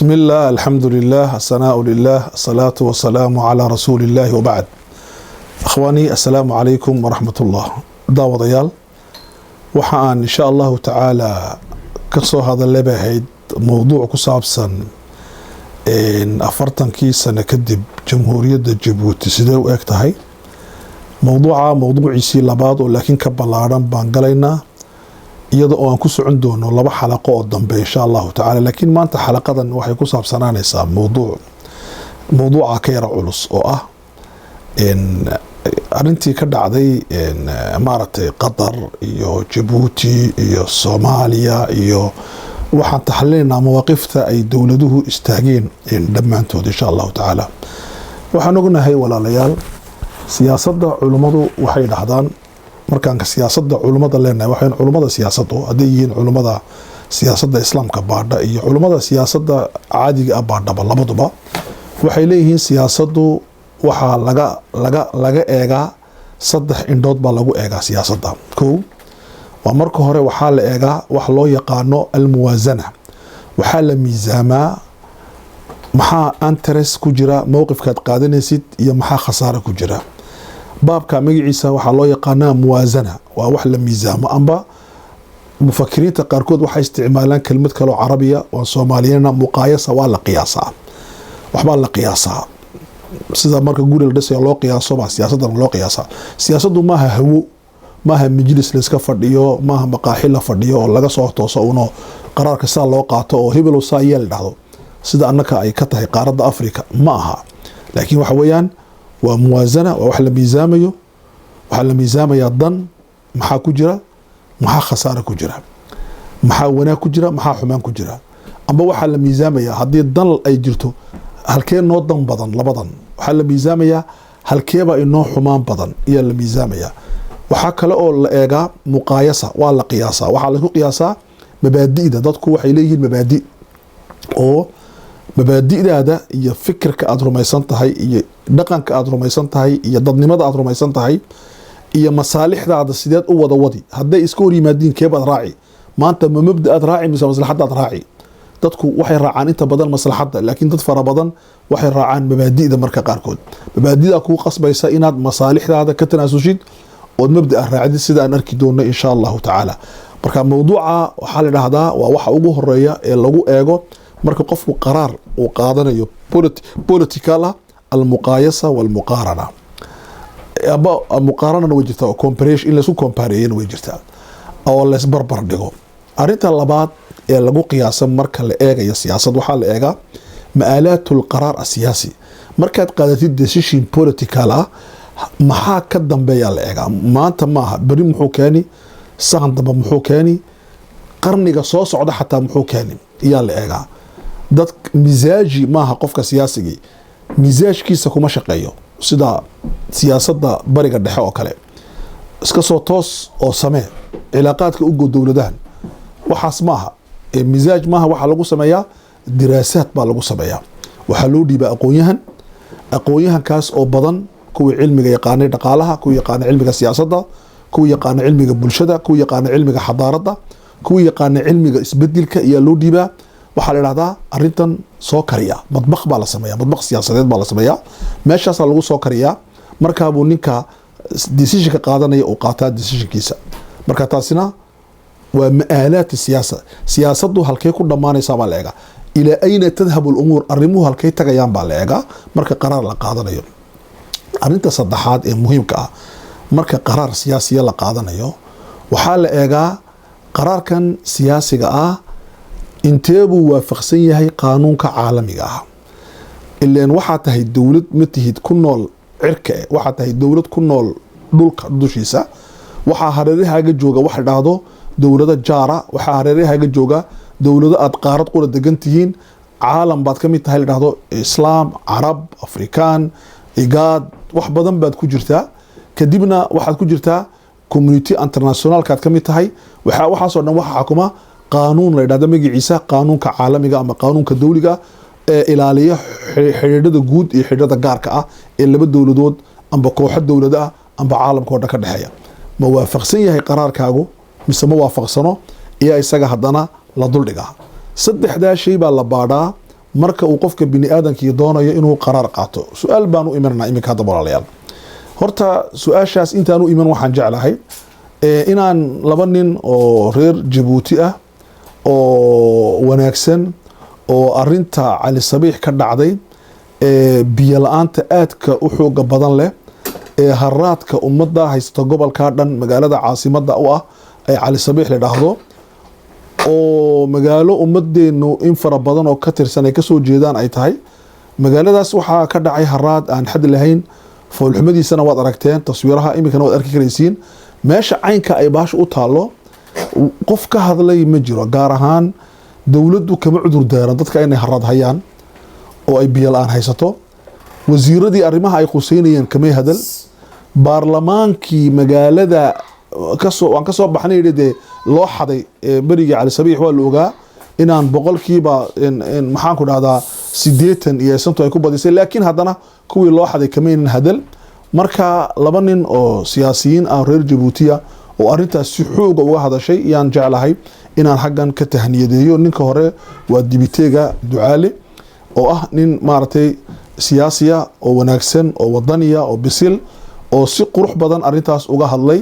بسم الله الحمد لله الثناء لله الصلاة والسلام على رسول الله وبعد. أخواني السلام عليكم ورحمة الله. داود يال وحان إن شاء الله تعالى كسو هذا اللي بهيد موضوع كسابسا إن أفرتن كيسا كدب جمهورية جيبوتي سيدو اكتهي موضوع يسي لباد ولكن كبالاران بانقلينا iyada oo aan ku socon doono laba xalaqo oo dambe insha Allah ta'ala laakiin maanta xalaqadan waxay ku saabsanaanaysaa mowduuca ka yara culus oo ah in arintii ka dhacday in maaragtay Qatar iyo Djibouti iyo Soomaaliya iyo waxaan taxliilnaa mawaaqifta ay dawladuhu istaageen in dhamaantood insha Allah ta'ala waxaan ognahay walaalayaal siyaasadda culimadu waxay dhahdaan markaan siyaasadda culimada leenahay waxaan culimada siyaasaddu haday yihiin culimada siyaasadda islaamka baadha iyo culimada siyaasadda caadiga ah baadhaba labaduba waxay leeyihiin siyaasaddu waxa laga eegaa saddex indhood baa lagu eegaa siyaasadda koow waa marka hore waxaa la eegaa wax loo yaqaano almuwaazana waxaa la miisaamaa maxaa interest ku jira mowqifkaad qaadanaysid iyo maxaa khasaare ku jira baabka magaciisa waxaa loo yaqaanaa muwaazana waa wax la miisaamo amba mufakiriinta qaarkood waxay isticmaalaan kelmad kale oo carabiya oo Soomaaliyana muqaayasa waa la qiyaasaa waxba la qiyaasaa sida marka guri la dhisay loo qiyaaso ba siyaasadda loo qiyaasaa siyaasaddu maaha hawo maaha majlis la iska fadhiyo maaha maqaaxi la fadhiyo oo laga soo tooso uno qaraarka saa loo qaato oo hebel oo saa yeel dhahdo sida annaka ay ka tahay qaaradda Afrika ma aha laakiin waxa weeyaan وموازنة وحلا ميزاميو وحلا ميزاميا ضن محا كجرا محا خسارة كجرا محا ونا كجرا محا حمان كجرا أما وحلا ميزاميا هدي الضن أي جرتو هل كين نو ضن بدن لبضن وحلا ميزاميا هل كيبا إنو حمان بدن إيا الميزاميا وحاكا لأو لأيغا مقايسة ولا قياسة وحلا قياسة مبادئ دا دادكو وحيليه المبادئ أو mabaadi'daada iyo fikirka aad rumaysan tahay iyo dhaqanka aad rumaysan tahay iyo dadnimada aad rumaysan tahay iyo masaalixdaada sideed u wada wadi haday iska hor yimaadiin keebaad raaci maanta ma mabda'aad raaci mise maslaxadaad raaci dadku waxay raacaan inta badan maslaxadda laakiin dad fara badan waxay raacaan mabaadi'da marka qaarkood mabaadi'da ku qasbaysa inaad masaalixdaada ka tanaasushid oo mabda'a raacid sida aan arki doono insha Allah ta'ala marka mowduuca waxa la dhahdaa waa waxa ugu horeeya ee lagu eego marka qofku qaraar uu qaadanayo political almuqaayasa walmuqaarana aba muqaarana way jirtaa comparison in la isku compareeyo way jirtaa oo la isbarbar dhigo arinta labaad ee lagu qiyaasan marka la eegayo siyaasad waxa la eegaa ma'aalatul qaraar asiyaasi markaad qaadatid decision political maxaa ka dambeeya la eegaa maanta maaha bari muxuu keeni sahan dambe muxuu keeni qarniga soo socda xataa muxuu keeni yaa la eegaa dad misaaji maaha qofka siyaasiga misaajkiisa kuma shaqeeyo sida siyaasadda bariga dhexe oo kale iska soo toos oo samee cilaaqaadka ugu dawladahan waxaas maaha misaaj maaha waxa lagu sameeyaa diraasaad baa lagu sameeyaa waxa loo dhiibaa aqoonyahankaas oo badan kuwa cilmiga yaqaanay dhaqaalaha kuwa yaqaanay cilmiga siyaasadda kuwa yaqaanay cilmiga bulshada kuwa yaqaanay cilmiga xadaaradda kuwa yaqaanay cilmiga isbedelka iyo loo dhiibaa waxaa la yiraahdaa arintan soo kariya madbaq baa la sameeyaa madbaq siyaasadeed baa la sameeyaa meeshaas lagu soo kariyaa marka buu ninka decision ka qaadanaya oo qaataa decisionkiisa marka taasina waa ma'aalaat siyaasaddu halkee ku dhamaanaysa baa la eega ila ayna tadhabu al-umur arrimuhu halkee tagayaan baa la eega marka qaraar la qaadanayo arinta saddexaad ee muhiimka ah marka qaraar siyaasiya la qaadanayo waxaa la eegaa qaraarkan siyaasiga ah inteebuu waafaqsan yahay qaanuunka caalamiga ah ilaan waxaa tahay dowlad ma tihid ku nool cirka waxaa tahay dowlad ku nool dhulka dushiisa waxaa hareerahaaga jooga wax dhahdo dowlada jaara waxaa hareerahaaga jooga dowlado aad qaarad qura degan tihiin caalam baad ka mid tahay la dhahdo islaam carab afrikaan igaad wax badan baad ku jirtaa kadibna waxaad ku jirtaa community internationalkaad ka mid tahay waxaasoo dhan waxa xukuma قانون لا يدعى مجلس قانون كعالمي أما قانون كدولي إلالية حدود جود حدود جاركة اللي بدو لدود أم بقوة الدولة ده أم بعالم كوردا كدحية موافق سنية هي قرار كاغو مش موافق سنة إيه إسقى هدنا لا دول دقة صدق ده شيء بالله بعدا marka uu qofka bini aadamkii doonayo inuu qaraar qaato su-aal baan u imananaa iminka hadda walaalayaal horta su-aashaas intaan u iman waxaan jeclahay inaan laba nin oo reer Jabuuti ah oo wanaagsan oo arinta Cali Sabiix ka dhacday biyo la'aanta aadka u xooga badan leh haraadka ummadda haysta gobolka dhan magaalada caasimadda u ah ay Cali Sabiix la dhaahdo oo magaalo ummadeenu in fara badan oo ka tirsan ay ka soo jeedaan ay tahay magaaladaas waxaa ka dhacay haraad aan xad lahayn foolxumadiisana waad aragteen taswiiraha iminkana waad arki karaysiin meesha caynka ay baasha u taalo qof ka hadlay ma jiro gaar ahaan dowladdu kama cudur daaran dadka inay haraad hayaan oo ay biyo la'aan haysato wasiiradii arrimaha ay quseynayeen kamay hadal baarlamaankii magaalada waan ka soo baxnay loo xaday bariga Cali Sabiix waa la ogaa inaan boqolkiiba maxaan ku dhahdaa 80 iyo 100 ay ku badisay laakiin haddana kuwii loo xaday kamaynan hadal marka laba nin oo siyaasiyiin ah reer Jabuuti oo arintaas si xoog uga hadashay yaan jeclahay inaan xaggan ka tahniyadeeyo ninka hore waa dibiteega Ducaale oo ah nin maartay siyaasiya oo wanaagsan oo wadaniya oo bisil oo si qurux badan arintaas uga hadlay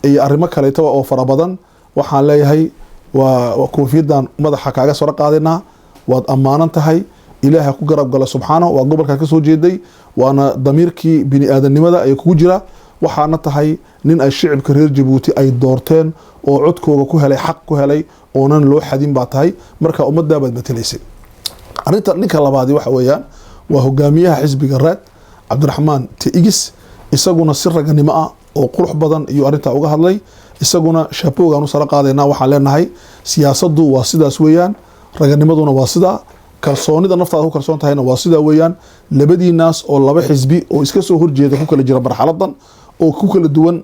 ay arrimo kale oo fara badan waxaan leeyahay waa koofiyadan madaxa kaaga soo qaadina waad amaanan tahay ilaahay ku garab gala subxaanahu waa gobolka ka soo jeeday waana damiirkii bini aadanimada ay ku jira waxaana tahay nin ay shicibka reer Jabuuti ay doorteen oo codkooda ku helay xaq ku helay oonan loo xadin baa tahay marka ummadda baad matalaysay arinta ninka labaad waxa weeyaan waa hogaamiyaha xisbiga raad Cabdiraxmaan Tiigis isaguna si raganimo ah oo qurux badan iyo arinta uga hadlay isaguna shapoogan u sala qaadayna waxaan leenahay siyaasaddu waa sidaas weeyaan raganimaduna waa sida kalsoonida naftaada ku kalsoon tahayna waa sida weeyaan labadii naas oo laba xisbi oo iska soo horjeeda ku kala jira marxaladan oo ku kala duwan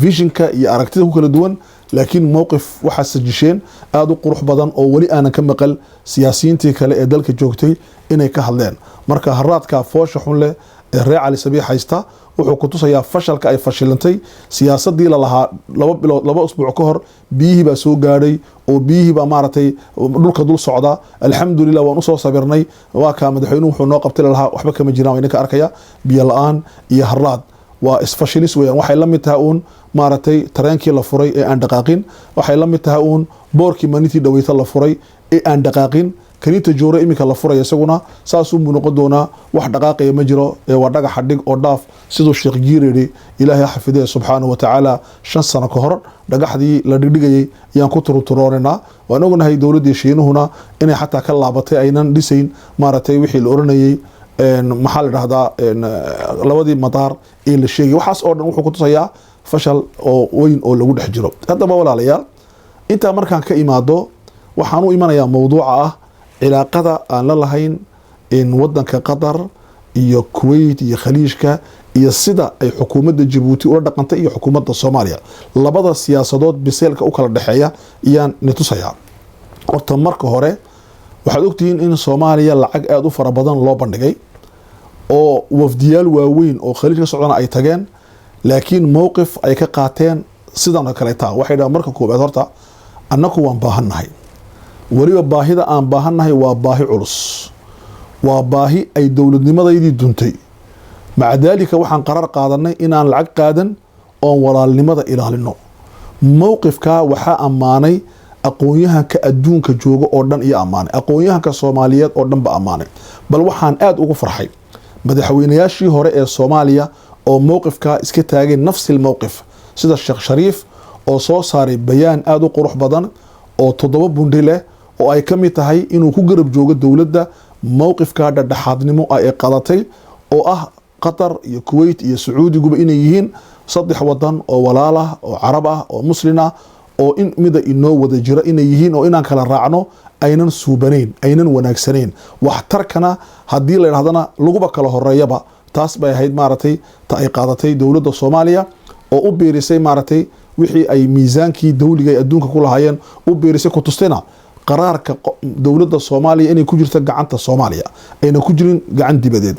visionka iyo aragtida ku kala duwan laakiin mowqif waxa sajisheen aad u qurux badan oo wali aanan ka maqal siyaasiyiintii kale ee dalka joogtay inay ka hadleen marka haraadka foosha xun leh ee reer Cali Sabiix haysta wuxuu ku tusayaa fashalka ay fashilantay siyaasadii la lahaa laba usbuuc ka hor biyihii baa soo gaadhay oo biyihii baa maaragtay dhulka dul socda alxamdulillah waan u soo sabirnay waa ka madaxweynuhu wuxuu noo qabtay lahaa waxba kama jiraan idinka arkaya biyo la'aan iyo haraad waa isfashilis weeyaan waxay la mid tahay uun maaragtay tareenkii la furay ee aan dhaqaaqin waxay la mid tahay uun boorkii maalintii dhaweyta la furay ee aan dhaqaaqin kaniinta joore iminka la furay isaguna saas uu noqon doonaa wax dhaqaaqaya ma jiro ee waa dhagax dhig oo dhaaf sidoo Sheekh Jiireeri Ilaahay xafiday subhanahu wa ta'ala 5 sano ka hor dhagaxdii la dhigayay yaan ku turuturoonina waan ognahay dawladda Shiinuhuna inay xataa ka laabatay aynan dhisayn maaragtay wixii la oranayay maxaa la dhahdaa labadii madaar ee la sheegay waxaas oo dhan wuxuu ku tusayaa fashal oo weyn oo lagu dhex jiro haddaba walaalayaal inta markaan ka imaado waxaan u imanayaa mowduuca ah cilaaqada aan la lahayn in wadanka Qatar iyo Kuwait iyo Khaliijka iyo sida ay xukuumadda Djibouti ula dhaqantay iyo xukuumadda Soomaaliya labada siyaasadood biseelka u kala dhaxeeya iyaan nitusaya horta marka hore waxaad ogtihiin in Soomaaliya lacag aad u fara badan loo bandhigay oo wafdiyaal waaweyn oo Khaliijka socdana ay tageen laakiin mowqif ay ka qaateen sidan kale taa waxay dhahaan marka koobaad horta annagu waan baahannahay waliba baahida aan baahannahay waa baahi culus waa baahi ay dowladnimadaydi duntay maca dalika waxaan qarar qaadanay inaan lacag qaadan oo walaalnimada ilaalino mowqifka waxa amaanay aqoonyahanka adduunka jooga oo dhan iyo amaanay aqoonyahanka Soomaaliyeed oo dhan ba amaanay bal waxaan aad ugu farxay madaxweynayaashii hore ee Soomaaliya oo mowqifka iska taagay nafsil mowqif sida Sheekh Shariif oo soo saaray bayaan aad u qurux badan oo 7 bundi leh oo ay ka mid tahay inuu ku garab joogo dawladda mowqifka dhexdhexaadnimo ay qadatay oo ah Qatar iyo Kuwait iyo Sacuudiguba inay yihiin saddex wadan oo walaal ah oo Carab ah oo Muslim ah oo in mida inoo wada jira inay yihiin oo inaan kala raacno aynan suubanayn aynan wanaagsaneyn wax tarkana hadii la yiraahdana laguba kala horeeyaba taas bay ahayd maaragtay ta ay qaadatay dawladda Soomaaliya oo u beerisay maaragtay wixii ay miisaankii dawliga ee adduunka ku lahaayeen u beerisay ku tustayna qaraarka dawladda Soomaaliya inay ku jirto gacanta Soomaaliya ayna ku jirin gacan dibadeed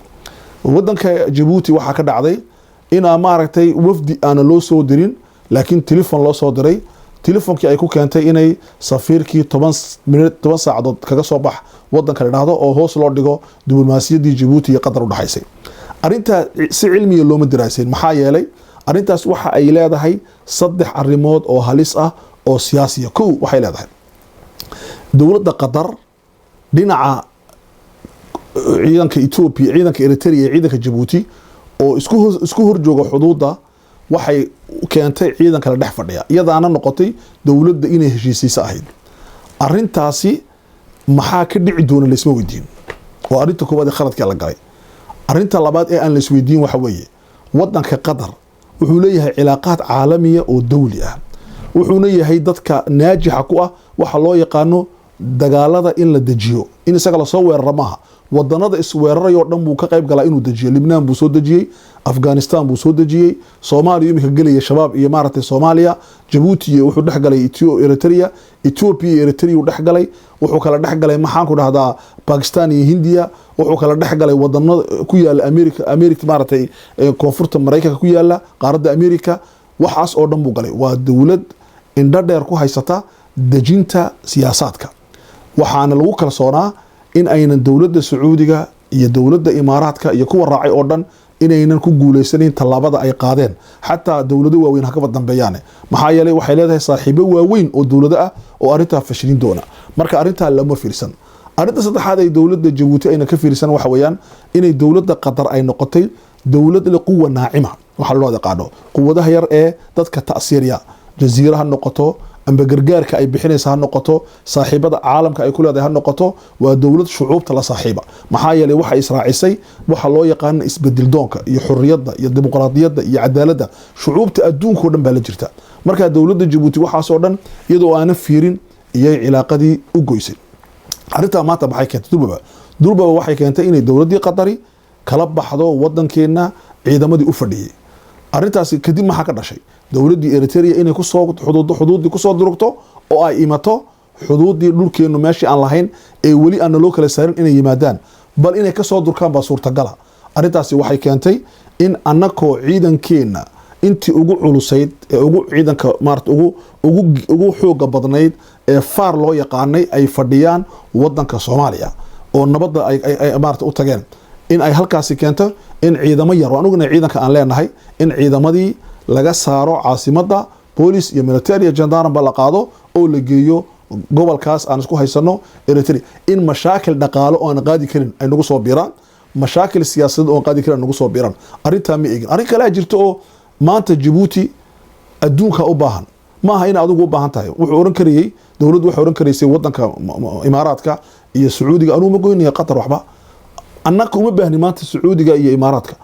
wadanka Djibouti waxa ka dhacday in maaragtay wafdi aan loo soo dirin laakiin telefoon loo soo diray telefonkii ay ku keentay inay safiirkii 10 saacadood kaga soo bax wadanka la yiraahdo oo hoos loo dhigo diblomaasiyadii Djibouti iyo Qatar u dhaxaysay arinta si cilmiga looma diraasin maxaa yeelay arintaas waxa ay leedahay saddex arimood oo halis ah oo siyaasiya kow waxay leedahay dawladda Qatar dhinaca ciidanka Ethiopia ciidanka Eritrea ciidanka Djibouti oo isku horjooga xuduuda waxay keentay ciidanka la dhex fadhiya iyadaana noqotay dawladda inay heshiisiisa ahayd arintaasi maxaa ka dhici doona la isma weydiin oo arinta koobaad ee khaladka la galay arinta labaad ee aan la isweydiin waxa weeye wadanka Qatar wuxuu leeyahay cilaaqaad caalamiya oo dawli ah wuxuuna yahay dadka naajixa ku ah waxa loo yaqaano dagaalada in la dajiyo in isaga la soo weeraro maaha wadanada isweerarayo dhan buu ka qayb galaa inuu dajiyo Lebanon buu soo dajiyay Afghanistan buu soo dajiyay Soomaaliya imika galaya shabaab iyo maartay Soomaaliya Djibouti wuxuu dhex galay Eritrea Ethiopia iyo Eritrea uu dhex galay wuxuu kala dhex galay maxaan ku dhahdaa Pakistan iyo Hindiya wuxuu kala dhex galay wadanada ku yaala America maartay koonfurta Mareykanka ku yaala qaaradda America waxaas oo dhan buu galay waa dawlad indha dheer ku haysata dajinta siyaasadka waxaana lagu kalsoonaa in aynan dawladda Sacuudiga iyo dawladda Imaaraadka iyo kuwa raacay oo dhan inaynan ku guuleysanin talaabada ay qaadeen xataa dawlado waaweyn ha ka dambeeyaan maxaa yeelay waxay leedahay saaxiibo waaweyn oo dawlado ah oo arinta fashilin doona marka arinta lama fiirsan arinta saddexaad ay dawladda Djibouti ayna ka fiirsan waxa weeyaan inay dawladda Qatar ay noqotay dawlad la quwa naacima waxa loo yaqaano quwadaha yar ee dadka taasiiriya jasiiraha noqoto amba gargaarka ay bixinaysa ha noqoto saaxiibada caalamka ay ku leedahay ha noqoto waa dawlad shucuubta la saaxiiba maxaa yeelay waxa israacisay waxa loo yaqaan isbedel doonka iyo xurriyadda iyo dimuqraadiyadda iyo cadaaladda shucuubta adduunka oo dhan baa la jirta marka dawladda Djibouti waxaas oo dhan iyadoo aan fiirin iyay cilaaqadii u goysay arinta maanta maxay keentay durbaba waxay keentay inay dawladii Qatari kala baxdo wadankeena ciidamadii u fadhiyay arintaasi kadib maxaa ka dhashay dawladii Eritrea inay ku soo xuduudii ku soo durugto oo ay imato xuduudii dhulkeenu meeshii aan lahayn ee wali aan loo kala saarin inay yimaadaan bal inay ka soo durkaan ba suurtagal arintaasi waxay keentay in annako ciidankeena intii ugu culusayd ee ugu ciidanka maarta ugu xooga badnayd ee faar loo yaqaanay ay fadhiyaan wadanka Soomaaliya oo nabadda ay maarta u tageen in ay halkaasi keento in ciidamo yar oo anuguna ciidanka aan leenahay in ciidamadii laga saaro caasimada police iyo military gendarme ba la qaado oo la geeyo gobolkaas aan isku haysano Eritrea in mashaakil dhaqaale oo aan qaadi karin ay nagu soo biiraan mashaakil siyaasadeed oo aan qaadi karin nagu soo biiraan arinta ma eegin arin kale jirto oo maanta Djibouti adduunka u baahan maaha in adigu u baahan tahay wuxuu oran kariyay dawladdu waxay oran karaysay wadanka Imaaraadka iyo Sacuudiga anuu ma goynaya Qatar waxba annaka uma baahni maanta Sacuudiga iyo Imaaraadka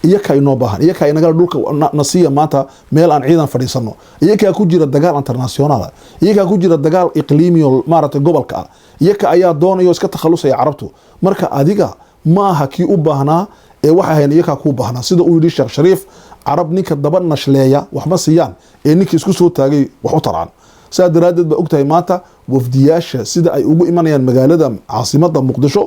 iyaka inoo baahan iyaka inaga dhulka nasiya maanta meel aan ciidan fadhiisano iyaka ku jira dagaal international iyaka ku jira dagaal iqliimiyo maarata gobolka iyaka ayaa doonayo iska takhalusay carabtu marka adiga maaha kii u baahnaa ee waxa hayn iyaka ku baahnaa sida uu yiri Sheekh Shariif carab ninka daba nashleeya wax ma siiyaan ee ninkii isku soo taagay wax u taraan saadaraadad ba ogtahay maanta wafdiyaasha sida ay ugu imanayaan magaalada caasimada Muqdisho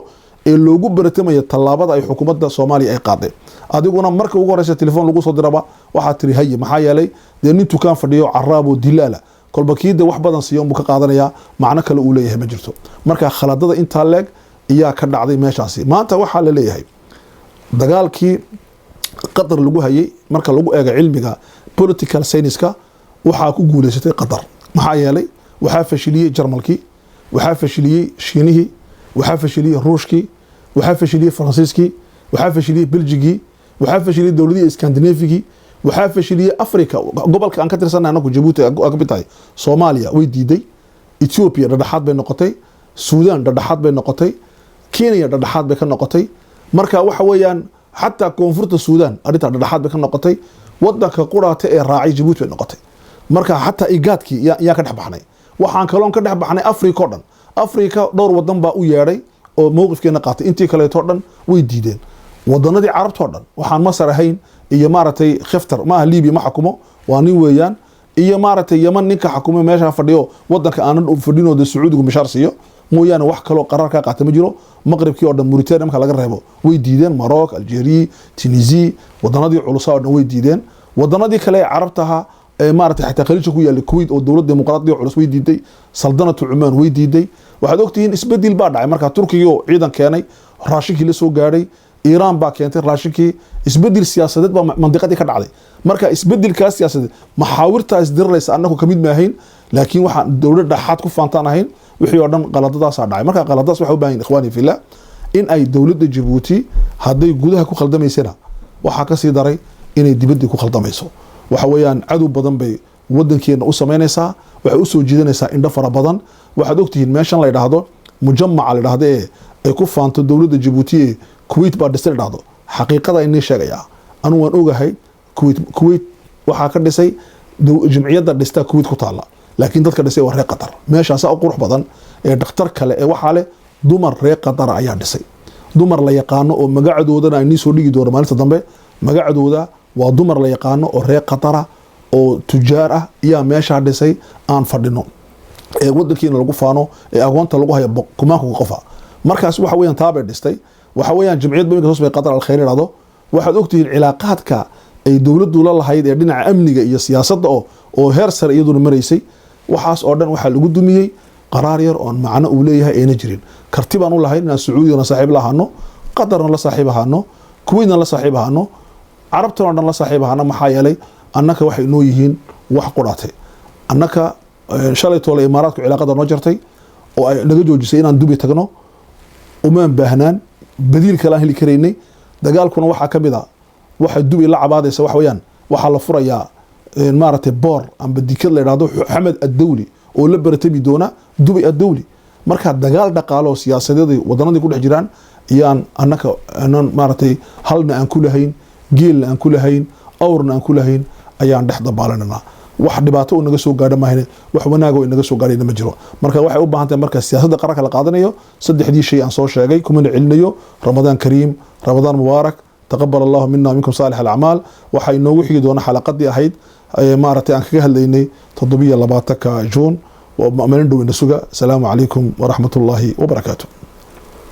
ee loogu baratamaya talaabada ay xukuumadda Soomaaliya ay qaaday adiguna marka ugu horeysa telefoon lagu soo diraba waxa tiri hay maxaa yeelay nin tukaan fadhiyo caraabo dilaala kolba kiida wax badan siyo ka qaadanaya macna kale uu leeyahay ma jirto marka khaladada inta leeg ayaa ka dhacday meeshaasi maanta waxa la leeyahay dagaalkii Qatar lagu hayay marka lagu eego cilmiga political science-ka waxa ku guuleysatay Qatar maxaa yeelay waxa fashiliyay Jarmalkii waxa fashiliyay Shiinihii waxa fashiliyay Ruushkii waxa fashiliyay Faransiiskii waxa fashiliyay Belgiigii waxa fashiliyay dawladii Scandinavian waxa fashiliyay Afrika gobolka aan ka tirsanay anagu Djibouti ka bitay Soomaaliya way diiday Ethiopia dhadhaxaad bay noqotay Suudaan dhadhaxaad bay noqotay Kenya dhadhaxaad bay ka noqotay marka waxa weeyaan حتى كونفورت السودان أريد أن نحط بكرة نقطة ودك قرى راعي جيبوت النقطة مركا حتى إيجادك يا كده بحني وحن كلام كده بحني أفريقيا دور وطن بقى وياري أو موقف كنا قاطع أنتي كلا تردن ويديدين وضنا دي عرب تردن وحن مصر هين هي مارتي خفتر ما ليبي ما حكمه واني ويان هي مارتي يمن نك حكومة ماشى فرديو ودك أنا فردينو ده السعودي ومشارسيو مويانا wax kale oo qararka qaata ma jiro maqribkii oo dhan Mauritania marka laga reebo way diideen Maroc Algeria Tunisia wadanadii culusaa oo dhan way diideen wadanadii kale ee carabtaha maaragtay xataa khaliijka ku yaalla kuwait oo dowlad dimuqraadiya culus way diiday saldanatu cumaan way diiday waxaad ogtihiin isbedel baa dhacay markaa turkiga oo ciidan keenay raashinkii la soo gaadhay iiraan baa keentay raashinkii isbedel siyaasadeed baa mandiqadii ka dhacday marka isbedelkaas siyaasadeed maxaawirtaa isdiraraysa annagu kamid maahayn laakiin waxaan dowlad dhaxaad ku faantaan ahayn wixii oo dhan qaladadaasaa dhacay marka qaladadaas waxay u baahan yihin ikhwaani fillah in ay dowladda Djibouti hadday gudaha ku khaldamaysana waxaa ka sii daray inay dibadda ku khaldamayso waxa weeyaan cadow badan bay wadankeena u sameynaysaa waxay u soo jiidanaysaa indho fara badan waxaad ogtihiin meeshan la yidhaahdo mujamaca la yidhaahdo ee ku faanto dowladda Djibouti ee Kuwait baa dhisay dhacdo xaqiiqada inay sheegayaa anu waan ogahay Kuwait waxa ka dhisay jamciyadda dhista Kuwait ku taala laakiin dadka dhisay waa reer Qatar meeshaas oo qurux badan ee dhakhtar kale ee waxa leh dumar reer Qatar ayaa dhisay dumar la yaqaano oo magacadoodana ay soo dhigi doona maalinta dambe magacadooda waa dumar la yaqaano oo reer Qatar oo tujaar ah ayaa meesha dhisay aan fadhino ee wadankeena lagu faano ee agoonta lagu hayo kumaanku qofa markaas waxa weeyaan taabay dhistay waxa weeyaan jamciyad baa soo bay Qatar al-khayr raado waxaad ogtihiin cilaaqaadka ay dawladdu la lahayd ee dhinaca amniga iyo siyaasadda oo heer sare iyaduna mareysay waxaas oo dhan waxa lagu dumiyay qaraar yar oo macna uu leeyahay ayna jirin karti baan u lahayn inaan Sacuudiyana saaxiib lahaano Qatarna la saaxiib ahaano Kuwaitna la saaxiib ahaano Carabtana oo dhan la saaxiib ahaano maxaa yeelay annaka waxay noo yihiin wax qudhatay annaka shalay toole imaaraadku cilaaqada noo jartay oo ay naga joojisay inaan Dubai tagno uma baahnaan بديل كلام هلي كريني دجال كنا واحد كبدا واحد دوبي لعب هذا سواء ويان واحد لفرة يا مارة بار عم بدي كل هذا حمد الدولي ولا برتبي دونا دوبي الدولي مركز دجال دقالو سياسة دي وضنا دي كل حجران يان أنك أنا مارة هلنا أن كل هين جيل أن كل هين أورنا أن كل هين أيان دحض بالنا واحد باتو إنك سو قاعد ما هنا واحد وناقو إنك سو قاعد مجرو مركز واحد أوبا هانت مركز سياسة قرك القاضنيو صد حدي شيء عن صور شيء كمن علنيو رمضان كريم رمضان مبارك تقبل الله منا ومنكم صالح الأعمال وحي نوحي دون حلقات دي أحيد مارتي أنك هالليني تضبية لباتك جون ومأمنين دو النسوغا السلام عليكم ورحمة الله وبركاته